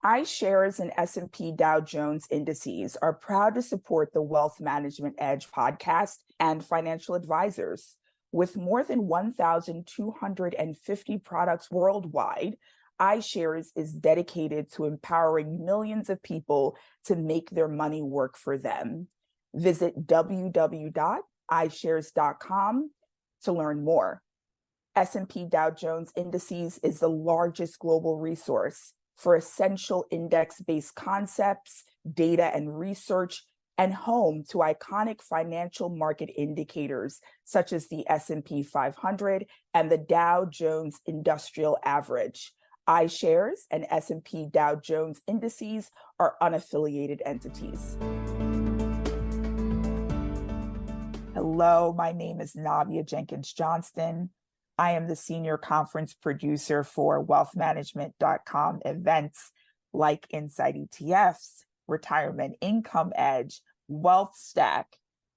iShares and S&P Dow Jones indices are proud to support the Wealth Management EDGE podcast and financial advisors. With more than 1,250 products worldwide, iShares is dedicated to empowering millions of people to make their money work for them. Visit www.ishares.com to learn more. S&P Dow Jones Indices is the largest global resource for essential index-based concepts, data and research, and home to iconic financial market indicators such as the S&P 500 and the Dow Jones Industrial Average. iShares and S&P Dow Jones Indices are unaffiliated entities. Hello, my name is Nabia Jenkins-Johnston. I am the senior conference producer for WealthManagement.com events like Insight ETFs, Retirement Income Edge, Wealth Stack,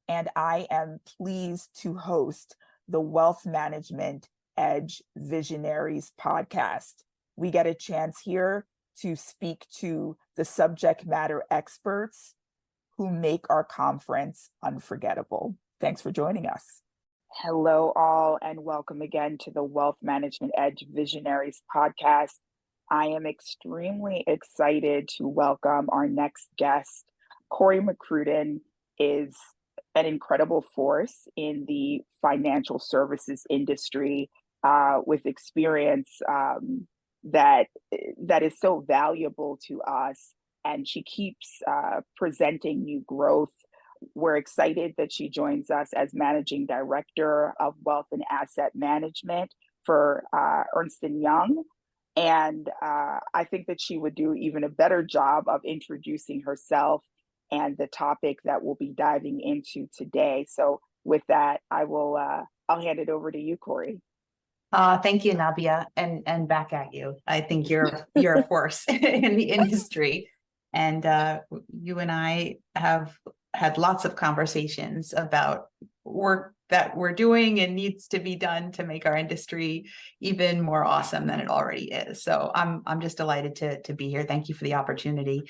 and I am pleased to host the Wealth Management EDGE Visionaries podcast. We get a chance here to speak to the subject matter experts who make our conference unforgettable. Thanks for joining us. Hello, all, and welcome again to the Wealth Management EDGE Visionaries podcast. I am extremely excited to welcome our next guest. Cory McCruden is an incredible force in the financial services industry with experience that is so valuable to us, and she keeps presenting new growth. We're excited that she joins us as Managing Director of Wealth and Asset Management for Ernst Young. And I think that she would do even a better job of introducing herself and the topic that we'll be diving into today. So with that, I'll hand it over to you, Cory. Thank you, Nabia, and back at you. I think you're a force in the industry, and you and I have had lots of conversations about work that we're doing and needs to be done to make our industry even more awesome than it already is. So I'm just delighted to be here. Thank you for the opportunity.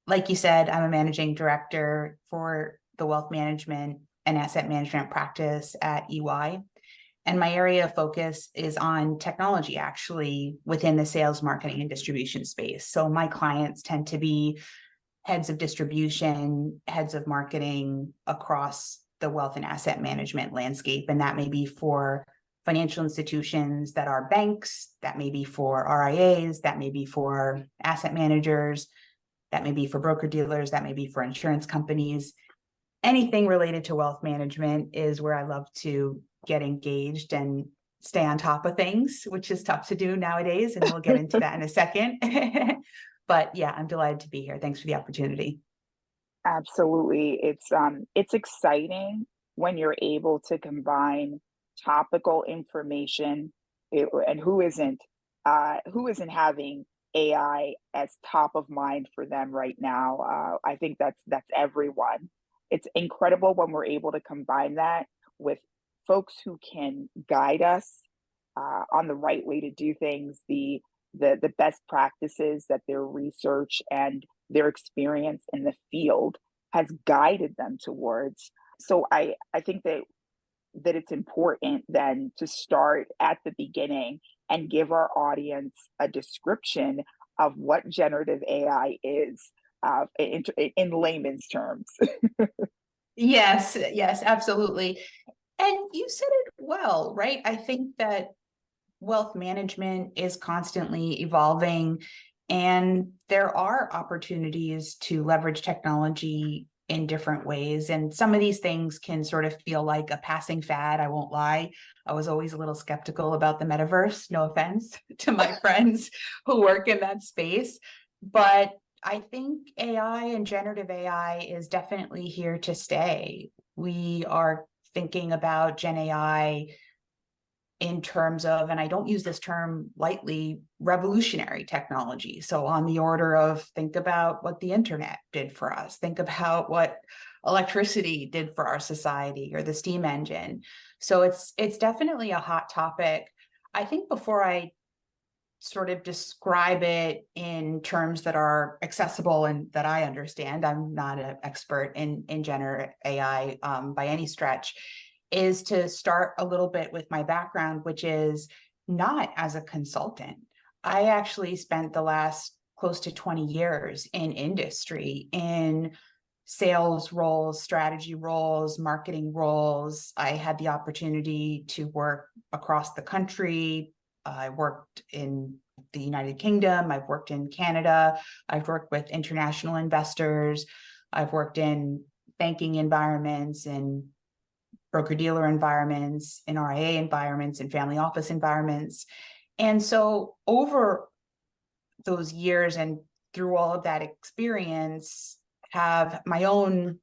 Like you said, I'm a managing director for the wealth management and asset management practice at EY. And my area of focus is on technology, actually, within the sales, marketing, and distribution space. So my clients tend to be heads of distribution, heads of marketing across the wealth and asset management landscape. And that may be for financial institutions that are banks, that may be for RIAs, that may be for asset managers, that may be for broker-dealers, that may be for insurance companies. Anything related to wealth management is where I love to get engaged and stay on top of things, which is tough to do nowadays. And we'll get into that in a second. But yeah, I'm delighted to be here. Thanks for the opportunity. Absolutely. It's exciting when you're able to combine topical information, and who isn't having AI as top of mind for them right now. I think that's everyone. It's incredible when we're able to combine that with folks who can guide us on the right way to do things, the best practices that their research and their experience in the field has guided them towards. So I think that it's important then to start at the beginning and give our audience a description of what generative AI is in layman's terms. Yes, absolutely. And you said it well, right? I think that wealth management is constantly evolving, and there are opportunities to leverage technology in different ways. And some of these things can sort of feel like a passing fad. I won't lie. I was always a little skeptical about the metaverse. No offense to my friends who work in that space. But I think AI and generative AI is definitely here to stay. We are thinking about Gen AI in terms of, and I don't use this term lightly, revolutionary technology. So on the order of, think about what the internet did for us, think about what electricity did for our society, or the steam engine. So it's definitely a hot topic. I think before I sort of describe it in terms that are accessible and that I understand, I'm not an expert in generative AI by any stretch, is to start a little bit with my background, which is not as a consultant. I actually spent the last close to 20 years in industry, in sales roles, strategy roles, marketing roles. I had the opportunity to work across the country. I worked in the United Kingdom. I've worked in Canada. I've worked with international investors. I've worked in banking environments and broker-dealer environments, in RIA environments, and family office environments. And so over those years and through all of that experience, have my own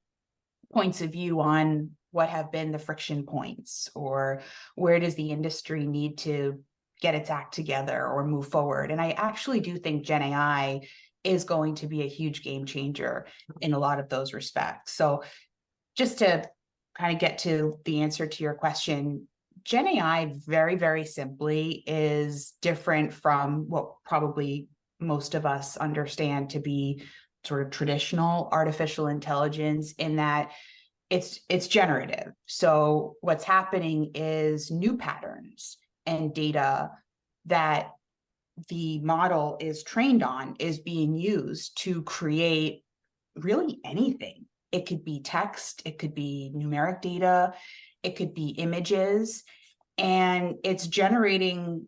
points of view on what have been the friction points, or where does the industry need to get its act together or move forward. And I actually do think Gen AI is going to be a huge game changer in a lot of those respects. So just to kind of get to the answer to your question, Gen AI very, very simply is different from what probably most of us understand to be sort of traditional artificial intelligence, in that it's generative. So what's happening is new patterns and data that the model is trained on is being used to create really anything. It could be text, it could be numeric data, it could be images, and it's generating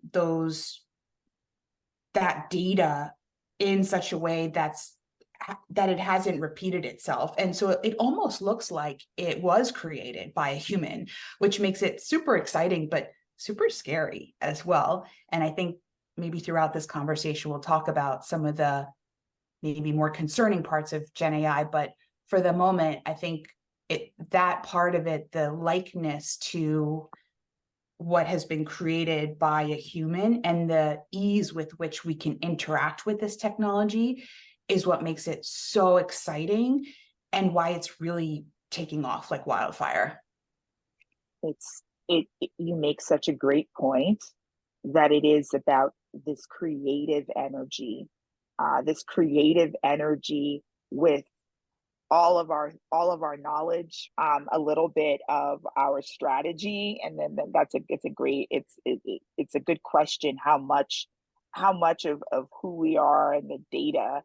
that data in such a way that it hasn't repeated itself. And so it almost looks like it was created by a human, which makes it super exciting, but super scary as well. And I think maybe throughout this conversation, we'll talk about some of the maybe more concerning parts of Gen AI. But for the moment, I think that part of it, the likeness to what has been created by a human and the ease with which we can interact with this technology, is what makes it so exciting and why it's really taking off like wildfire. You make such a great point, that it is about this creative energy with all of our knowledge, a little bit of our strategy, and then it's a good question, how much of who we are and the data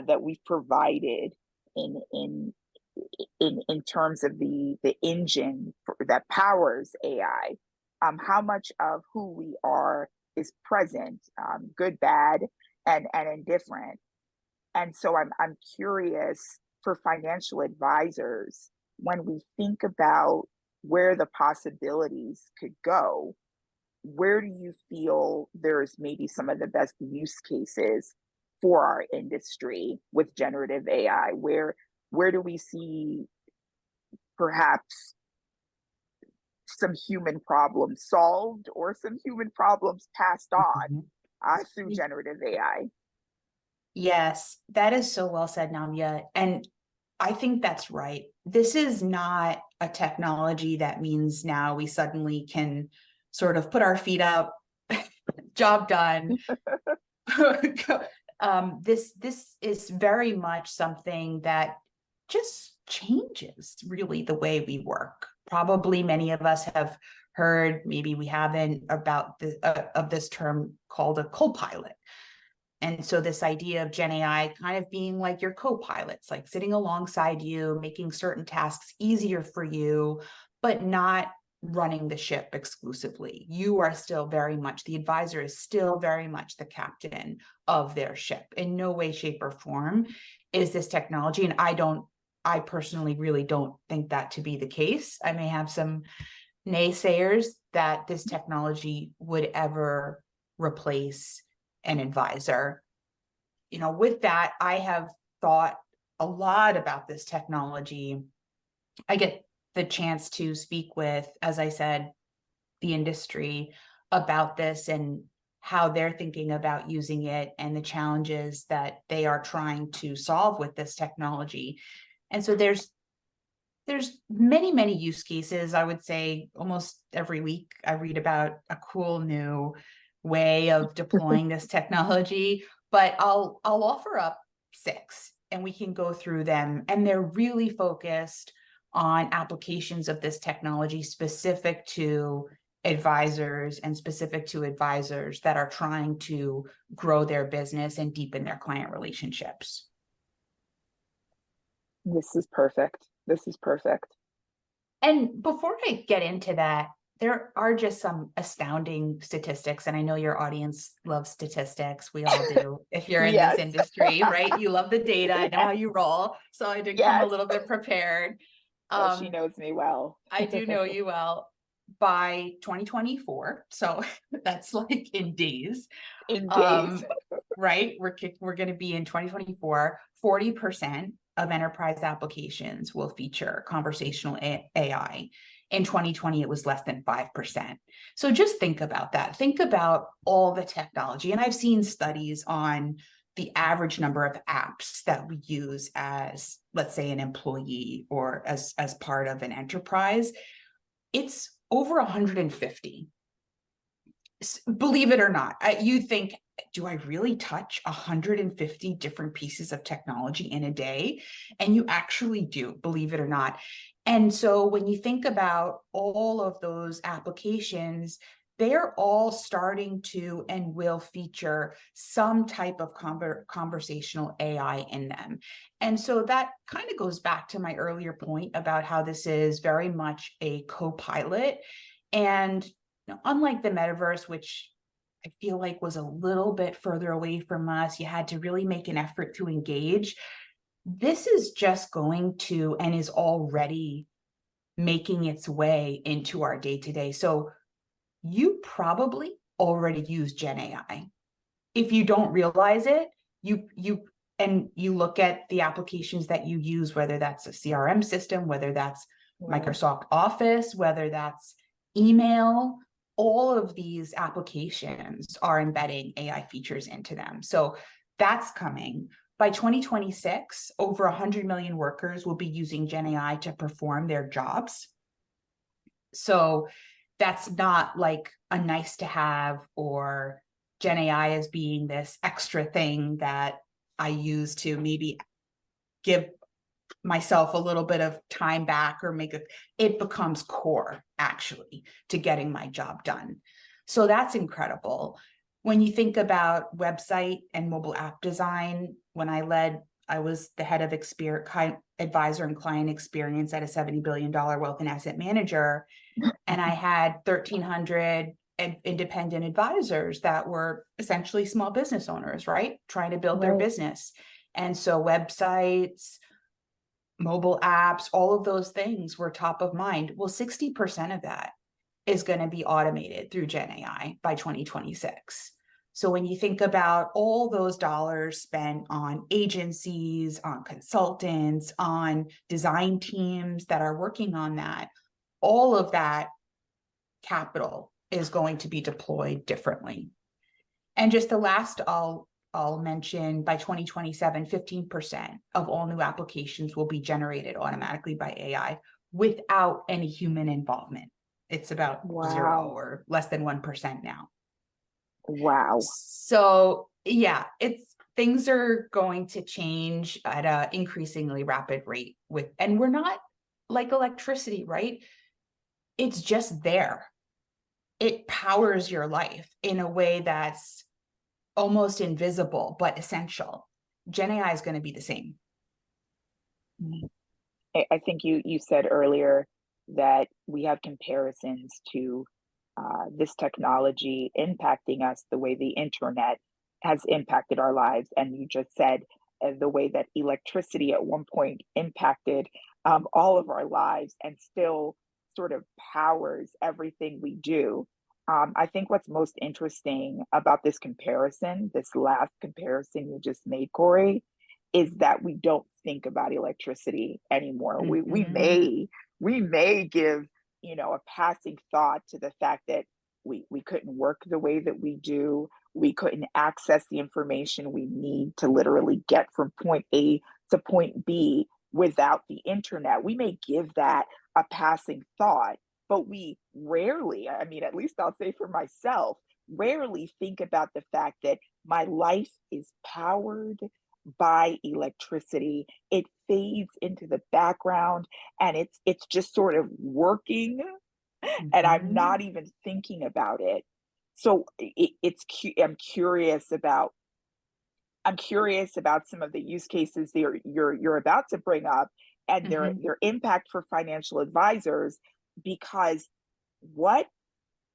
that we've provided in terms of the engine that powers AI, how much of who we are is present, good, bad, and indifferent. And so I'm curious, for financial advisors, when we think about where the possibilities could go, where do you feel there's maybe some of the best use cases for our industry with generative AI? Where do we see perhaps some human problems solved, or some human problems passed on through generative AI? Yes, that is so well said, Namia. And I think that's right. This is not a technology that means now we suddenly can sort of put our feet up, job done. This is very much something that just changes really the way we work. Probably many of us have heard, maybe we haven't, about of this term called a co-pilot. And so this idea of Gen AI kind of being like your co-pilots, like sitting alongside you, making certain tasks easier for you, but not running the ship exclusively. You are still very much, the advisor is still very much the captain of their ship. In no way, shape, or form is this technology. And I personally really don't think that to be the case. I may have some naysayers that this technology would ever replace an advisor. You know, with that, I have thought a lot about this technology. I get the chance to speak with, as I said, the industry about this and how they're thinking about using it and the challenges that they are trying to solve with this technology. And so there's many, many use cases. I would say almost every week I read about a cool new way of deploying this technology, but I'll offer up 6 and we can go through them. And they're really focused on applications of this technology specific to advisors and specific to advisors that are trying to grow their business and deepen their client relationships. This is perfect. This is perfect. And before I get into that, there are just some astounding statistics, and I know your audience loves statistics. We all do. If you're in Yes. this industry, right? You love the data. I know how you roll. So I did come a Yes. little bit prepared. Oh, she knows me well. I do know you well. By 2024, so that's like in days. In days. Right? We're going to be in 2024. 40% of enterprise applications will feature conversational AI. In 2020, it was less than 5%. So just think about that. Think about all the technology. And I've seen studies on the average number of apps that we use as, let's say, an employee or as part of an enterprise. It's over 150. Believe it or not, you think, do I really touch 150 different pieces of technology in a day? And you actually do, believe it or not. And so when you think about all of those applications, they're all starting to and will feature some type of conversational AI in them. And so that kind of goes back to my earlier point about how this is very much a co-pilot. And unlike the metaverse, which I feel like was a little bit further away from us, you had to really make an effort to engage. This is just going to and is already making its way into our day-to-day. So you probably already use Gen AI. If you don't realize it, you look at the applications that you use, whether that's a CRM system, whether that's Microsoft Office, whether that's email, all of these applications are embedding AI features into them. So that's coming. By 2026, over 100 million workers will be using Gen AI to perform their jobs. So that's not like a nice to have or Gen AI as being this extra thing that I use to maybe give myself a little bit of time back or it becomes core actually to getting my job done. So that's incredible. When you think about website and mobile app design, when I was the head of advisor and client experience at a $70 billion wealth and asset manager. And I had 1,300 independent advisors that were essentially small business owners, right? Trying to build their business. And so websites, mobile apps, all of those things were top of mind. Well, 60% of that is going to be automated through Gen AI by 2026. So when you think about all those dollars spent on agencies, on consultants, on design teams that are working on that, all of that capital is going to be deployed differently. And just the last I'll mention, by 2027, 15% of all new applications will be generated automatically by AI without any human involvement. It's about 0 or less than 1% now. Wow. So yeah, things are going to change at an increasingly rapid rate and we're not like electricity, right? It's just there. It powers your life in a way that's almost invisible, but essential. Gen AI is going to be the same. I think you said earlier that we have comparisons to this technology impacting us the way the internet has impacted our lives. And you just said the way that electricity at one point impacted all of our lives and still sort of powers everything we do. I think what's most interesting about this comparison, this last comparison you just made, Cory, is that we don't think about electricity anymore. Mm-hmm. We may give a passing thought to the fact that we couldn't work the way that we do. We couldn't access the information we need to literally get from point A to point B without the internet. We may give that a passing thought, but we rarely, I mean, at least I'll say for myself, rarely think about the fact that my life is powered by electricity. It fades into the background and it's just sort of working and I'm Mhm. not even thinking about it. So I'm curious about some of the use cases that you're about to bring up and Mhm. their impact for financial advisors, because what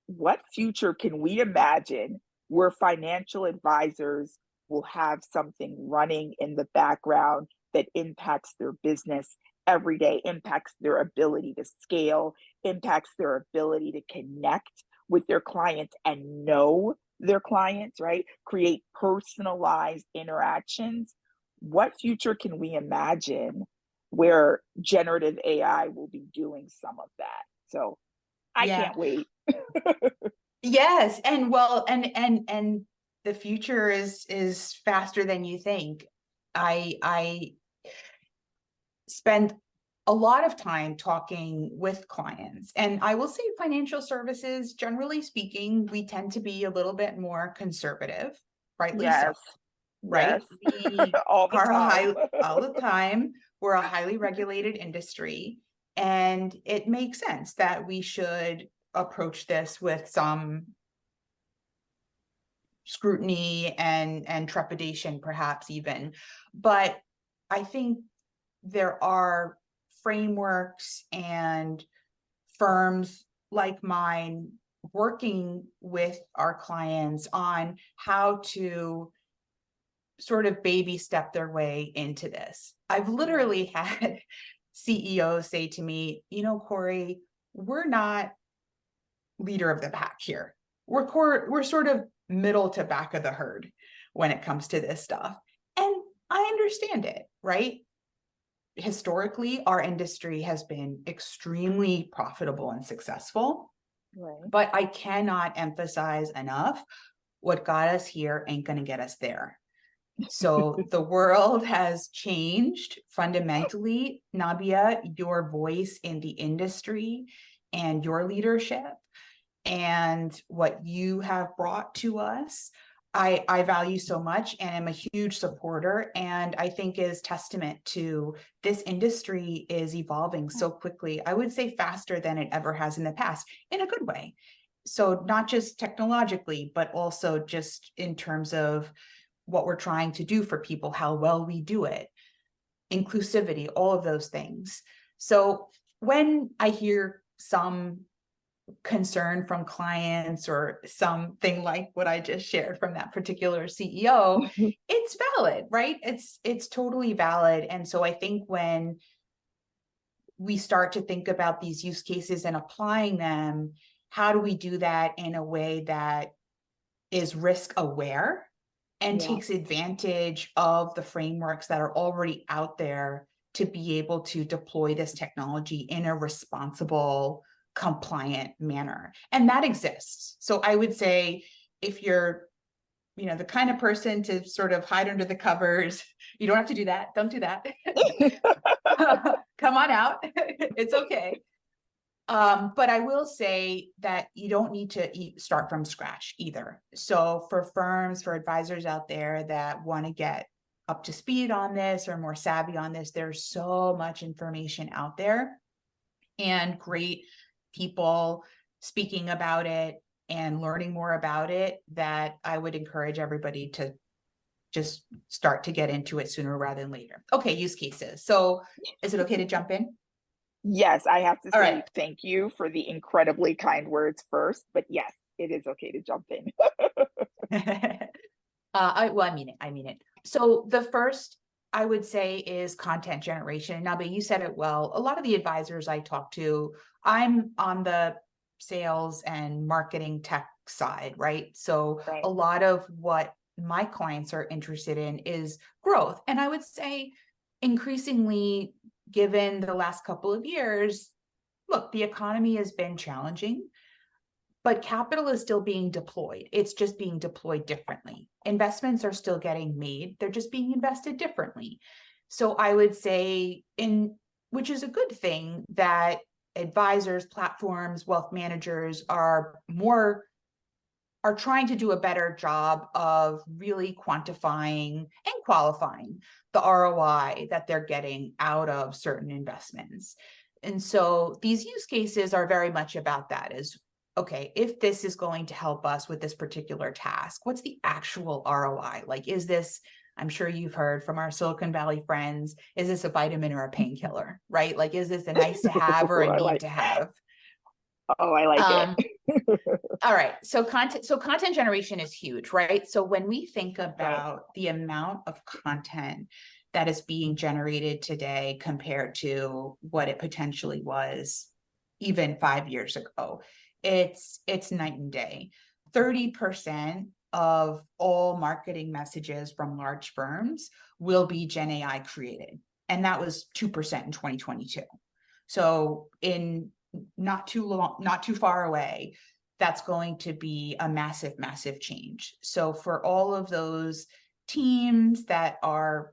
what future can we imagine where financial advisors will have something running in the background that impacts their business every day, impacts their ability to scale, impacts their ability to connect with their clients and know their clients, right? Create personalized interactions. What future can we imagine where generative AI will be doing some of that? So I Yeah. can't wait. Yes, and well, and the future is faster than you think. I spend a lot of time talking with clients, and I will say financial services, generally speaking, we tend to be a little bit more conservative, rightly so, Yes, right? yes, We all the are a time. high all the time. We're a highly regulated industry, and it makes sense that we should approach this with some scrutiny and trepidation, perhaps even. But I think there are frameworks and firms like mine working with our clients on how to sort of baby step their way into this. I've Yeah, literally had CEOs say to me, Cory, we're not leader of the pack here. We're sort of middle to back of the herd when it comes to this stuff. And I understand it, right? Historically, our industry has been extremely profitable and successful, right. but I cannot emphasize enough, what got us here ain't going to get us there. So the world has changed fundamentally. Nabia, your voice in the industry and your leadership and what you have brought to us, I value so much and am a huge supporter, and I think is testament to this industry is evolving so quickly. I would say faster than it ever has in the past, in a good way. So not just technologically, but also just in terms of what we're trying to do for people, how well we do it, inclusivity, all of those things. So when I hear some concern from clients or something like what I just shared from that particular CEO, it's valid, right? It's totally valid. And so I think when we start to think about these use cases and applying them, how do we do that in a way that is risk aware and Yeah, takes advantage of the frameworks that are already out there to be able to deploy this technology in a responsible, compliant manner. And that exists. So I would say if you're, the kind of person to sort of hide under the covers, you don't have to do that. Don't do that. Come on out. It's okay. But I will say that you don't need to start from scratch either. So for firms, for advisors out there that want to get up to speed on this or more savvy on this, there's so much information out there and great people speaking about it and learning more about it, that I would encourage everybody to just start to get into it sooner rather than later. Okay, use cases. So is it okay to jump in? yes, I have to All say right. thank you for the incredibly kind words first, but yes, it is okay to jump in. Well, I mean it. So the first I would say is content generation. Now, but you said it well. A lot of the advisors I talk to, I'm on the sales and marketing tech side, right? So Right. a lot of what my clients are interested in is growth. And I would say increasingly, given the last couple of years, look, the economy has been challenging, but capital is still being deployed. It's just being deployed differently. Investments are still getting made. They're just being invested differently. So I would say, which is a good thing, that advisors, platforms, wealth managers are more are trying to do a better job of really quantifying and qualifying the ROI that they're getting out of certain investments. And so these use cases are very much about that, is, okay, if this is going to help us with this particular task, what's the actual ROI? Like, is this, I'm sure you've heard from our Silicon Valley friends, is this a vitamin or a painkiller, right? Like, is this a nice to have or a need to have? Oh, I like it. All right. So content generation is huge, right? So when we think about the amount of content that is being generated today compared to what it potentially was even 5 years ago, it's night and day. 30% of all marketing messages from large firms will be Gen AI created. And that was 2% in 2022. So in not too far away, that's going to be a massive, massive change. So for all of those teams that are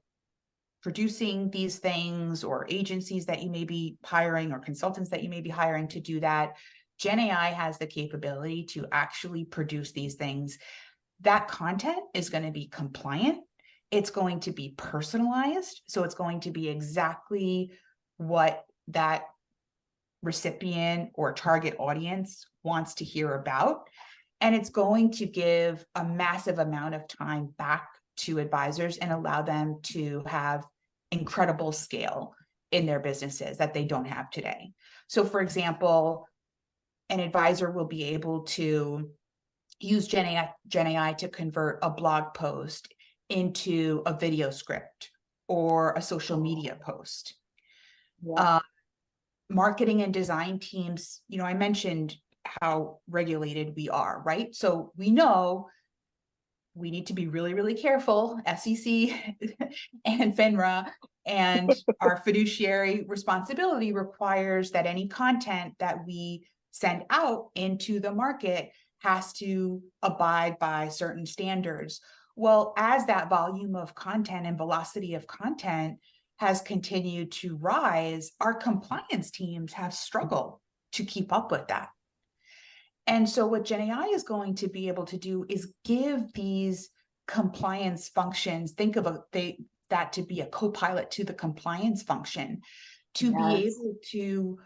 producing these things, or agencies that you may be hiring, or consultants that you may be hiring to do that, Gen AI has the capability to actually produce these things. That content is going to be compliant. It's going to be personalized. So it's going to be exactly what that recipient or target audience wants to hear about. And it's going to give a massive amount of time back to advisors and allow them to have incredible scale in their businesses that they don't have today. So for example, an advisor will be able to use Gen AI to convert a blog post into a video script or a social media post. Yeah. Marketing and design teams, I mentioned how regulated we are, right? So we know we need to be really, really careful, SEC and FINRA, and our fiduciary responsibility requires that any content that we send out into the market has to abide by certain standards. Well, as that volume of content and velocity of content has continued to rise, our compliance teams have struggled to keep up with that. And so what Gen AI is going to be able to do is give these compliance functions, think of that to be a co-pilot to the compliance function, to be able to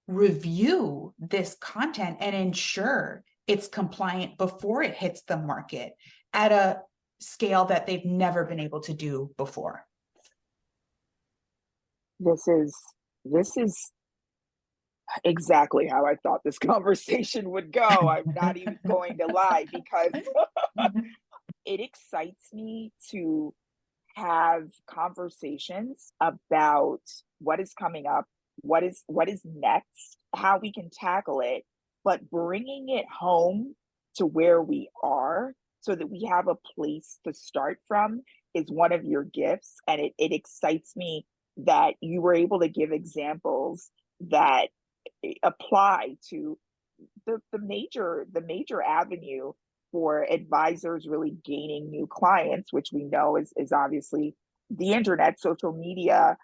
review this content and ensure it's compliant before it hits the market at a scale that they've never been able to do before. This is exactly how I thought this conversation would go. I'm not even going to lie, because it excites me to have conversations about what is coming up, what is next, how we can tackle it, but bringing it home to where we are so that we have a place to start from is one of your gifts. And it excites me that you were able to give examples that apply to the major avenue for advisors really gaining new clients, which we know is obviously the internet. Social media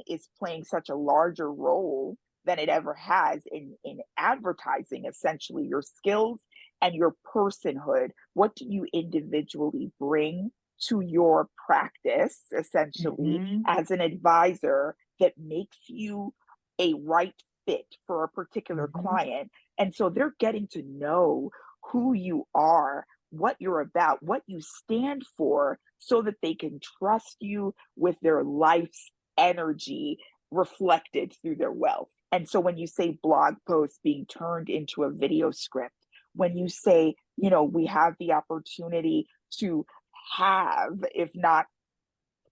is playing such a larger role than it ever has in advertising, essentially your skills and your personhood. What do you individually bring to your practice, essentially, as an advisor that makes you a right fit for a particular client? And so they're getting to know who you are, what you're about, what you stand for, so that they can trust you with their life's energy reflected through their wealth. And so when you say blog posts being turned into a video script, when you say, we have the opportunity to have, if not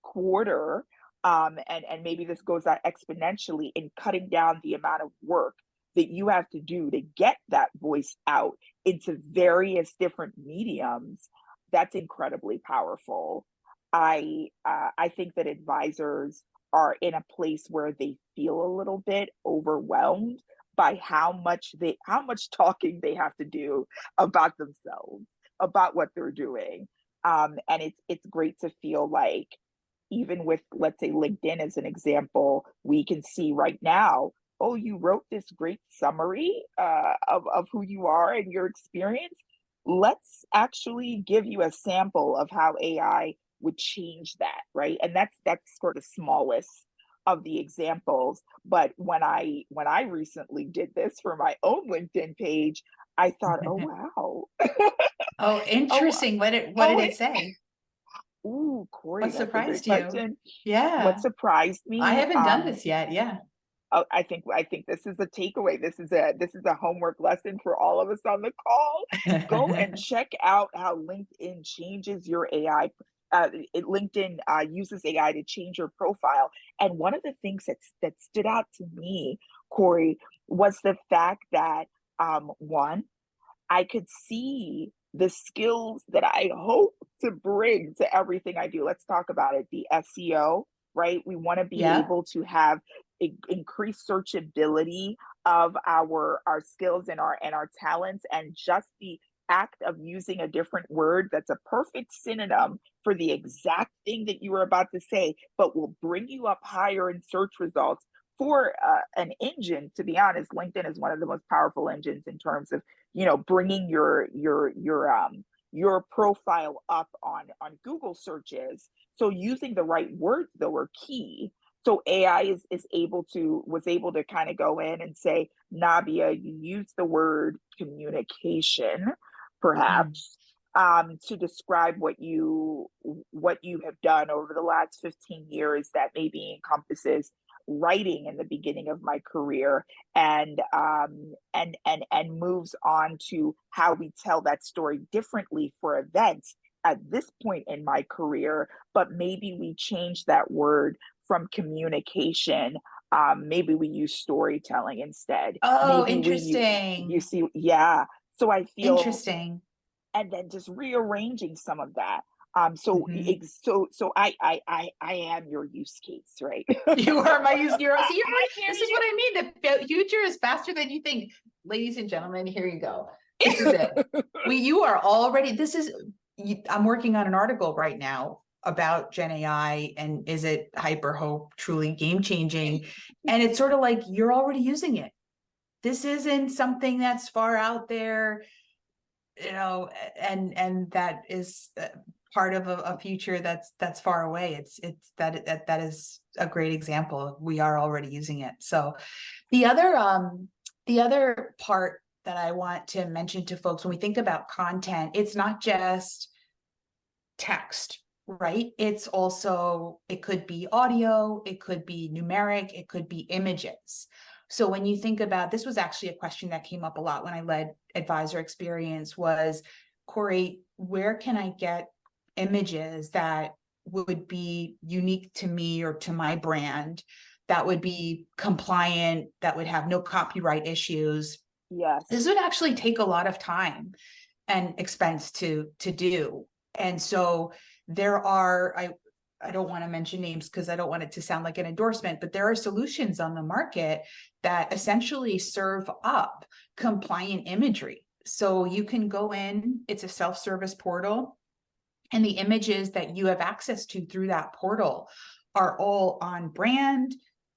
quarter, and maybe this goes out exponentially in cutting down the amount of work that you have to do to get that voice out into various different mediums, that's incredibly powerful. I think that advisors are in a place where they feel a little bit overwhelmed by how much talking they have to do about themselves, about what they're doing. And it's great to feel like, even with, let's say, LinkedIn as an example, we can see right now, oh, you wrote this great summary of who you are and your experience. let's actually give you a sample of how AI would change that, right? And that's sort of smallest of the examples. But when I recently did this for my own LinkedIn page, I thought, oh wow. Oh, Oh, interesting. What did oh, it say? ooh, Cory, What that's a great surprised you? question. What Yeah, surprised I me, haven't done this yet. Yeah. I think this is a takeaway. This is a homework lesson for all of us on the call. Go and check out how LinkedIn changes your AI. LinkedIn uses AI to change your profile. And one of the things that stood out to me, Cory, was the fact that one, I could see the skills that I hope to bring to everything I do. Let's talk about it. The SEO, right? We want to be Yeah. able to have increased searchability of our skills and our talents, and just the act of using a different word that's a perfect synonym for the exact thing that you were about to say, but will bring you up higher in search results for an engine. To be honest, LinkedIn is one of the most powerful engines in terms of bringing your profile up on Google searches. So using the right words though are key. So AI is able to was able to kind of go in and say, Nabia, you use the word communication, Mm. perhaps, to describe what you have done over the last 15 years that maybe encompasses writing in the beginning of my career, and moves on to how we tell that story differently for events at this point in my career. But maybe we change that word from communication. Maybe we use storytelling instead. Oh, Maybe you interesting. see, yeah. So I feel, Interesting. and then just rearranging some of that. Mhm. So I am your use case, right? You are my use. See, you're right. This is what I mean. The future is faster than you think. Ladies and gentlemen, here you go. This is it. You are already, I'm working on an article right now about Gen AI and is it hyper hope truly game changing? And it's sort of like you're already using it. This isn't something that's far out there, and that is part of a future that's far away. That is a great example. We are already using it. So the other part that I want to mention to folks when we think about content, it's not just text, right? It could be audio, it could be numeric, it could be images. So when you think about, this was actually a question that came up a lot when I led advisor experience was, Cory, where can I get images that would be unique to me or to my brand, that would be compliant, that would have no copyright issues? This Yes. would actually take a lot of time and expense to do. And so I don't want to mention names because I don't want it to sound like an endorsement, but there are solutions on the market that essentially serve up compliant imagery. So you can go in, it's a self-service portal, and the images that you have access to through that portal are all on brand.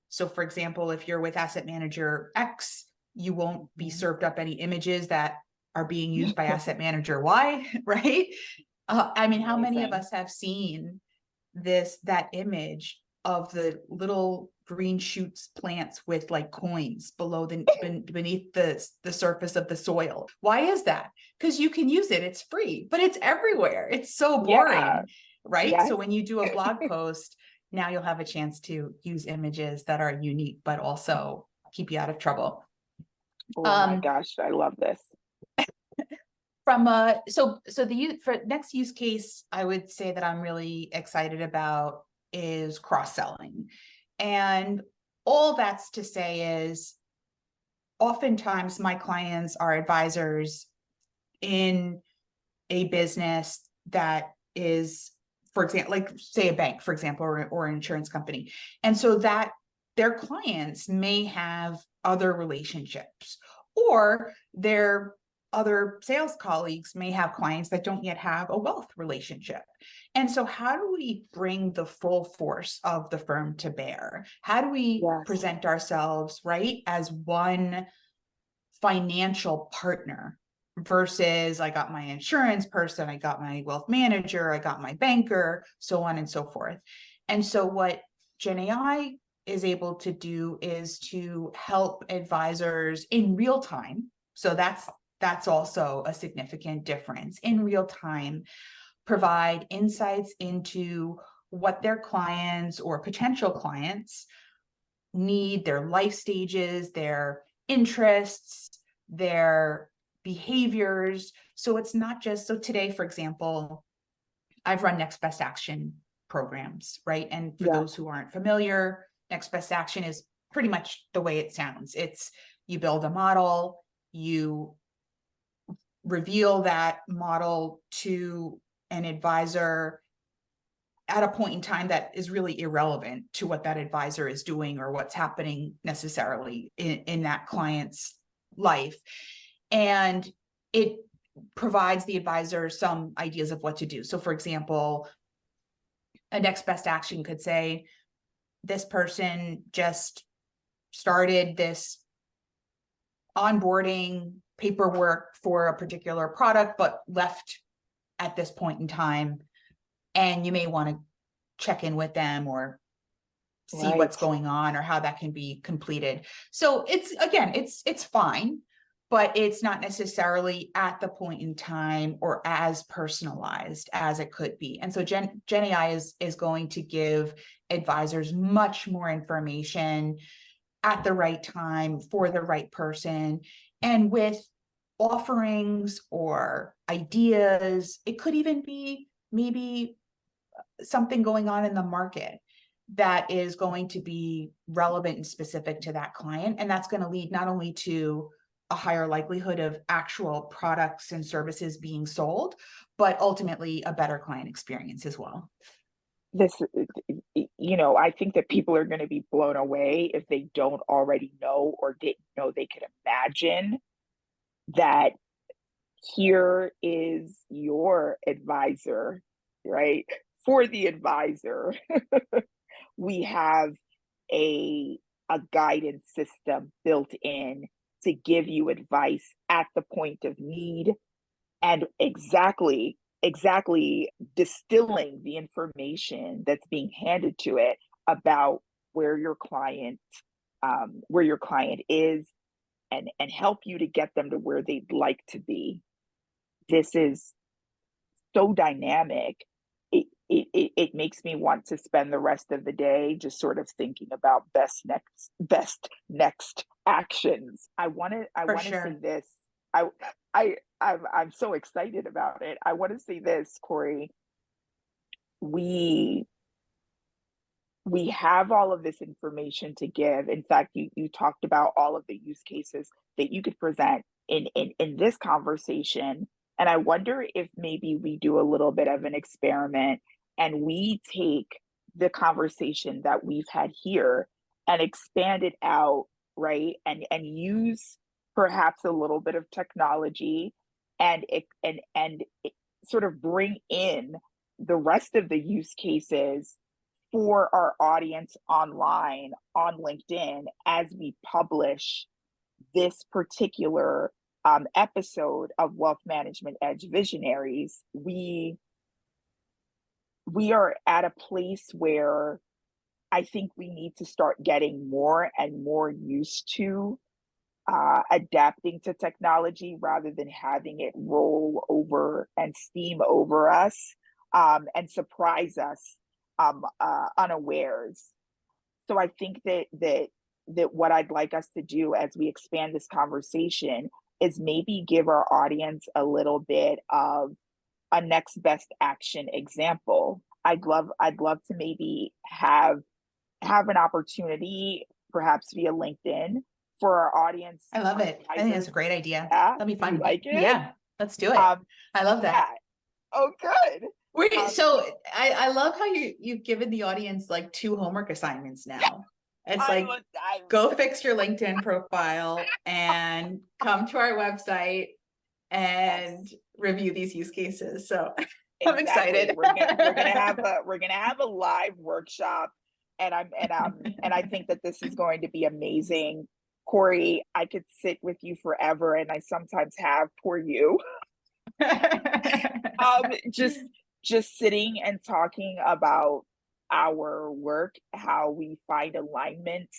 So for example, if you're with asset manager X, you won't be served up any images that are being used by asset manager Y, right? I mean, how many of Amazing. us have seen that image of the little green shoots plants with like coins beneath the surface of the soil? Why is that? Because you can use it, it's free, but it's everywhere. It's so Yeah. boring, right? So Yes. when you do a blog post, now you'll have a chance to use images that are unique, but also keep you out of trouble. Oh my Um, gosh, I love this. for next use case, I would say that I'm really excited about is cross-selling. And all that's to say is oftentimes my clients are advisors in a business that is, for example, like say a bank, for example, or an insurance company. And so that their clients may have other relationships, or their other sales colleagues may have clients that don't yet have a wealth relationship. And so how do we bring the full force of the firm to bear? How do we Yes. present ourselves, right, as one financial partner, versus I got my insurance person, I got my wealth manager, I got my banker, so on and so forth. And so what Gen AI is able to do is to help advisors in real time. So that's also a significant difference. In real time, provide insights into what their clients or potential clients need, their life stages, their interests, their behaviors. So it's not just, so today, for example, I've run next best action programs, right? And for those who aren't familiar, next best action is pretty much the way it sounds. It's you build a model, you reveal that model to an advisor at a point in time that is really irrelevant to what that advisor is doing or what's happening necessarily in that client's life. And it provides the advisor some ideas of what to do. So for example, a next best action could say, this person just started this onboarding paperwork for a particular product, but left at this point in time. And you may want to check in with them or see what's going on or how that can be completed. So it's, again, it's fine, but it's not necessarily at the point in time or as personalized as it could be. And so Gen AI is going to give advisors much more information at the right time for the right person, and with offerings or ideas. It could even be maybe something going on in the market that is going to be relevant and specific to that client. And that's going to lead not only to a higher likelihood of actual products and services being sold, but ultimately a better client experience as well. This, I think that people are going to be blown away if they don't already know or didn't know. They could imagine that here is your advisor, right? For the advisor, we have a guidance system built in to give you advice at the point of need, and exactly distilling the information that's being handed to it about where your client is, and help you to get them to where they'd like to be. This is so dynamic. It makes me want to spend the rest of the day just sort of thinking about best next actions. I want to say this. I'm so excited about it. I want to say this, Cory. We have all of this information to give. In fact, you talked about all of the use cases that you could present in this conversation. And I wonder if maybe we do a little bit of an experiment and we take the conversation that we've had here and expand it out, right? And use perhaps a little bit of technology and sort of bring in the rest of the use cases for our audience online on LinkedIn as we publish this particular episode of Wealth Management Edge Visionaries. We are at a place where I think we need to start getting more and more used to adapting to technology rather than having it roll over and steam over us and surprise us unawares. So I think that what I'd like us to do as we expand this conversation is maybe give our audience a little bit of a next best action example. I'd love to maybe have an opportunity, perhaps via LinkedIn, for our audience. I love it. I think that's a great idea. Yeah? That'd be fun. You like it? Yeah, let's do it. I love that. Yeah. Oh, good. Wait, so I love how you've given the audience like 2 homework assignments now. It's go fix your LinkedIn profile and come to our website and review these use cases. So I'm excited. We're gonna have a live workshop, and I think that this is going to be amazing. Cory, I could sit with you forever, and I sometimes have, poor you. Just sitting and talking about our work, how we find alignment,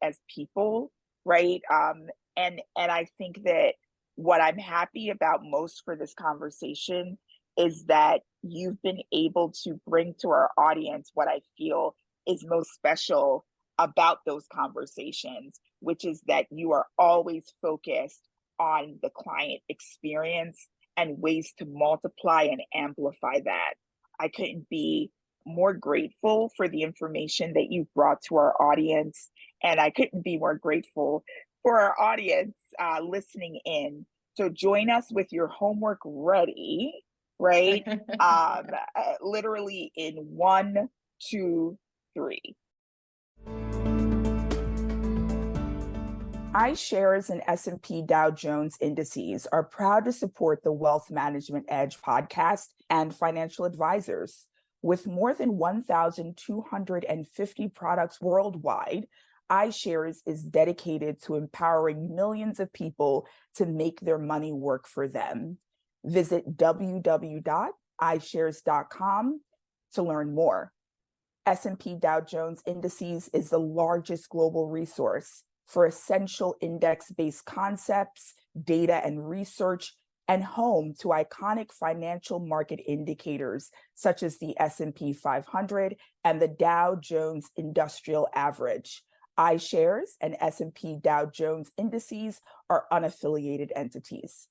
as people, right? And I think that what I'm happy about most for this conversation is that you've been able to bring to our audience what I feel is most special about those conversations, which is that you are always focused on the client experience and ways to multiply and amplify that. I couldn't be more grateful for the information that you've brought to our audience, and I couldn't be more grateful for our audience listening in. So join us with your homework ready, right? Literally in 1, 2, 3. iShares and S&P Dow Jones indices are proud to support the Wealth Management EDGE podcast and financial advisors. With more than 1,250 products worldwide, iShares is dedicated to empowering millions of people to make their money work for them. Visit www.ishares.com to learn more. S&P Dow Jones Indices is the largest global resource for essential index-based concepts, data and research, and home to iconic financial market indicators such as the S&P 500 and the Dow Jones Industrial Average. iShares and S&P Dow Jones Indices are unaffiliated entities.